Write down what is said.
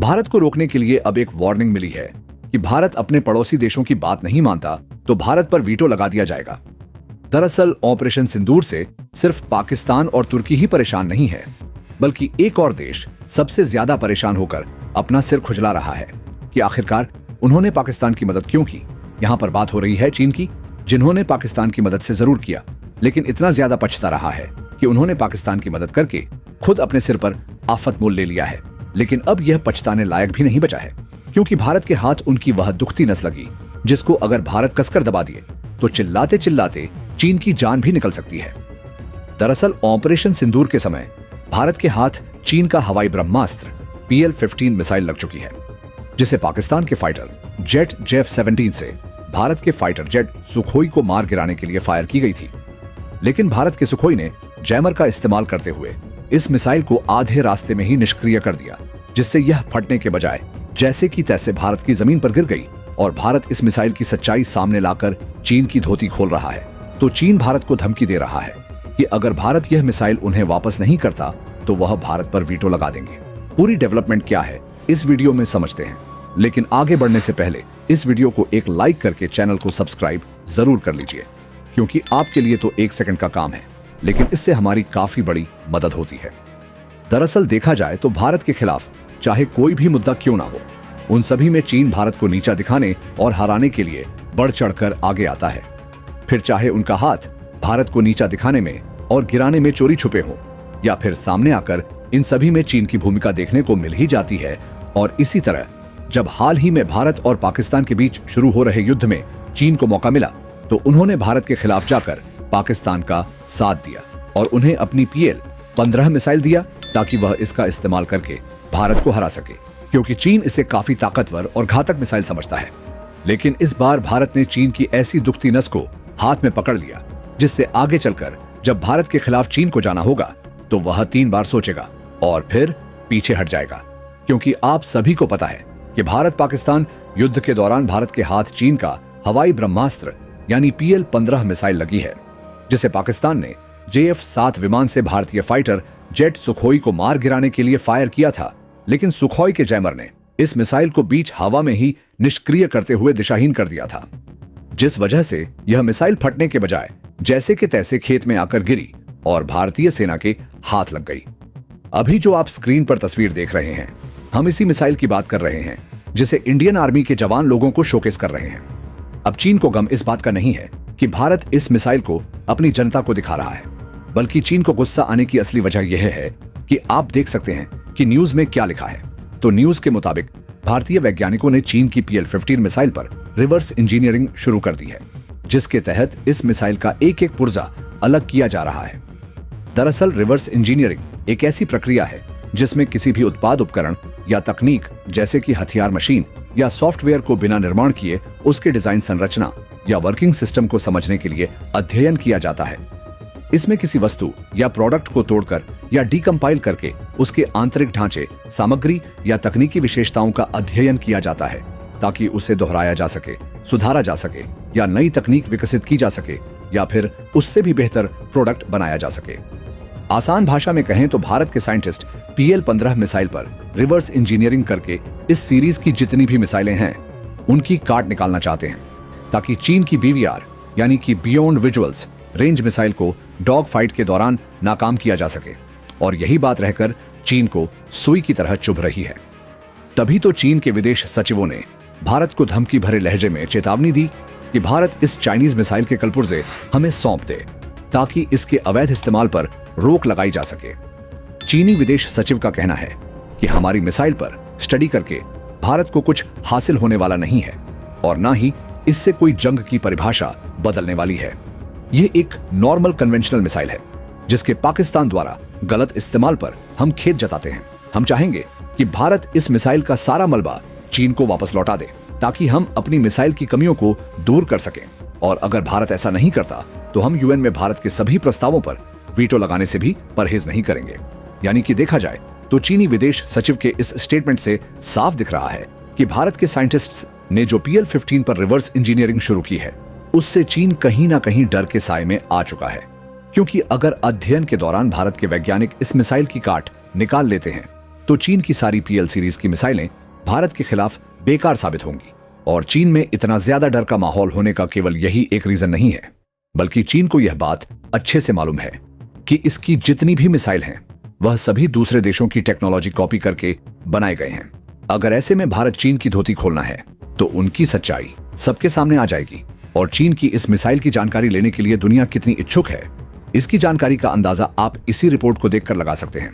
भारत को रोकने के लिए अब एक वार्निंग मिली है कि भारत अपने पड़ोसी देशों की बात नहीं मानता तो भारत पर वीटो लगा दिया जाएगा। दरअसल ऑपरेशन सिंदूर से सिर्फ पाकिस्तान और तुर्की ही परेशान नहीं है, बल्कि एक और देश सबसे ज्यादा परेशान होकर अपना सिर खुजला रहा है कि आखिरकार उन्होंने पाकिस्तान की मदद क्यों की। यहां पर बात हो रही है चीन की, जिन्होंने पाकिस्तान की मदद से जरूर किया, लेकिन इतना ज्यादा पछता रहा है कि उन्होंने पाकिस्तान की मदद करके खुद अपने सिर पर आफत मोल ले लिया है। लेकिन अब यह पछताने लायक भी नहीं बचा है, क्योंकि भारत के हाथ उनकी वह दुखती नस लगी जिसको अगर भारत कसकर दबा दिए तो चिल्लाते चिल्लाते चीन की जान भी निकल सकती है। दरअसल ऑपरेशन सिंदूर के समय भारत के हाथ चीन का हवाई ब्रह्मास्त्र PL-15 मिसाइल लग चुकी है, जिसे पाकिस्तान के फाइटर जेट JF-17 से भारत के फाइटर जेट सुखोई को मार गिराने के लिए फायर की गई थी। लेकिन भारत के सुखोई ने जैमर का इस्तेमाल करते हुए इस मिसाइल को आधे रास्ते में ही निष्क्रिय कर दिया, जिससे यह फटने के बजाय जैसे की तैसे भारत की जमीन पर गिर गई। और भारत इस मिसाइल की सच्चाई सामने लाकर चीन की धोती खोल रहा है। तो चीन भारत को धमकी दे रहा है कि अगर भारत यह मिसाइल उन्हें वापस नहीं करता तो वह भारत पर वीटो लगा देंगे। पूरी डेवलपमेंट क्या है इस वीडियो में समझते हैं, लेकिन आगे बढ़ने से पहले इस वीडियो को एक लाइक करके चैनल को सब्सक्राइब जरूर कर लीजिए, क्योंकि आपके लिए तो 1 सेकंड का काम है, लेकिन इससे हमारी काफी बड़ी मदद होती है। दरअसल देखा जाए तो भारत के खिलाफ चाहे कोई भी मुद्दा क्यों ना हो, उन सभी में चीन भारत को नीचा दिखाने और हराने के लिए बढ़ चढ़कर आगे आता है। फिर चाहे उनका हाथ भारत को नीचा दिखाने में और गिराने में चोरी छुपे हो, या फिर सामने आकर, इन सभी में चीन की भूमिका देखने को मिल ही जाती है। और इसी तरह जब हाल ही में भारत और पाकिस्तान के बीच शुरू हो रहे युद्ध में चीन को मौका मिला तो उन्होंने भारत के खिलाफ जाकर पाकिस्तान का साथ दिया और उन्हें अपनी PL-15 मिसाइल दिया ताकि वह इसका इस्तेमाल करके भारत को हरा सके, क्योंकि चीन इसे काफी ताकतवर और घातक मिसाइल समझता है। लेकिन इस बार भारत ने चीन की ऐसी दुखती नस को हाथ में पकड़ लिया, जिससे आगे चलकर जब भारत के खिलाफ चीन को जाना होगा तो वह 3 बार सोचेगा और फिर पीछे हट जाएगा। क्योंकि आप सभी को पता है कि भारत पाकिस्तान युद्ध के दौरान भारत के हाथ चीन का हवाई ब्रह्मास्त्र यानी PL-15 मिसाइल लगी है, जिसे पाकिस्तान ने JF-7 विमान से भारतीय फाइटर जेट सुखोई को मार गिराने के लिए फायर किया था। लेकिन सुखोई के जैमर ने इस मिसाइल को बीच हवा में ही निष्क्रिय करते हुए दिशाहीन कर दिया था, जिस वजह से यह मिसाइल फटने के बजाय जैसे के तैसे खेत में आकर गिरी और भारतीय सेना के हाथ लग गई। अभी जो आप स्क्रीन पर तस्वीर देख रहे हैं, हम इसी मिसाइल की बात कर रहे हैं, जिसे इंडियन आर्मी के जवान लोगों को शोकेस कर रहे हैं। अब चीन को गम इस बात का नहीं है कि भारत इस मिसाइल को अपनी जनता को दिखा रहा है, बल्कि चीन को गुस्सा आने की असली वजह यह है कि आप देख सकते हैं कि न्यूज में क्या लिखा है। तो न्यूज के मुताबिक भारतीय वैज्ञानिकों ने चीन की PL-15 मिसाइल पर रिवर्स इंजीनियरिंग शुरू कर दी है, जिसके तहत इस मिसाइल का एक एक पुर्जा अलग किया जा रहा है। दरअसल रिवर्स इंजीनियरिंग एक ऐसी प्रक्रिया है जिसमें किसी भी उत्पाद उपकरण या तकनीक जैसे कि हथियार मशीन या सॉफ्टवेयर को बिना निर्माण किए उसके डिजाइन संरचना या वर्किंग सिस्टम को समझने के लिए अध्ययन किया जाता है। इसमें किसी वस्तु या प्रोडक्ट को तोड़कर या डीकंपाइल करके उसके आंतरिक ढांचे, सामग्री या तकनीकी विशेषताओं का अध्ययन किया जाता है ताकि उसे दोहराया जा सके, सुधारा जा सके या नई तकनीक विकसित की जा सके या फिर उससे भी बेहतर प्रोडक्ट बनाया जा सके। आसान भाषा में कहें तो भारत के साइंटिस्ट PL-15 मिसाइल पर रिवर्स इंजीनियरिंग करके इस सीरीज की जितनी भी मिसाइलें हैं उनकी काट निकालना चाहते हैं, ताकि चीन की BVR यानी कि बियॉन्ड विजुअल्स रेंज मिसाइल को डॉग फाइट के दौरान नाकाम किया जा सके। और यही बात रहकर चीन को सुई की तरह चुभ रही है। तभी तो चीन के विदेश सचिवों ने भारत को धमकी भरे लहजे में चेतावनी दी कि भारत इस चाइनीज मिसाइल के कलपुर्जे हमें सौंप दे, ताकि इसके अवैध इस्तेमाल पर रोक लगाई जा सके। चीनी विदेश सचिव का कहना है कि हमारी मिसाइल पर स्टडी करके भारत को कुछ हासिल होने वाला नहीं है और ना ही इससे कोई जंग की परिभाषा बदलने वाली है। यह एक नॉर्मल कन्वेंशनल मिसाइल है जिसके पाकिस्तान द्वारा गलत इस्तेमाल पर हम खेद जताते हैं। हम चाहेंगे कि भारत इस मिसाइल का सारा मलबा चीन को वापस लौटा दे, ताकि हम अपनी मिसाइल की कमियों को दूर कर सकें। और अगर भारत ऐसा नहीं करता तो हम UN में भारत के सभी प्रस्तावों पर वीटो लगाने से भी परहेज नहीं करेंगे। यानी कि देखा जाए तो चीनी विदेश सचिव के इस स्टेटमेंट से साफ दिख रहा है कि भारत के साइंटिस्ट्स ने जो PL-15 पर रिवर्स इंजीनियरिंग शुरू की है उससे चीन कहीं ना कहीं डर के साए में आ चुका है। क्योंकि अगर अध्ययन के दौरान भारत के वैज्ञानिक इस मिसाइल की काट निकाल लेते हैं तो चीन की सारी PL सीरीज की मिसाइलें भारत के खिलाफ बेकार साबित होंगी। और चीन में इतना ज्यादा डर का माहौल होने का केवल यही एक रीजन नहीं है, बल्कि चीन को यह बात अच्छे से मालूम है कि इसकी जितनी भी मिसाइल हैं वह सभी दूसरे देशों की टेक्नोलॉजी कॉपी करके बनाए गए हैं। अगर ऐसे में भारत चीन की धोती खोलना है तो उनकी सच्चाई सबके सामने आ जाएगी। और चीन की इस मिसाइल की जानकारी लेने के लिए दुनिया कितनी इच्छुक है, इसकी जानकारी का अंदाजा आप इसी रिपोर्ट को देखकर लगा सकते हैं।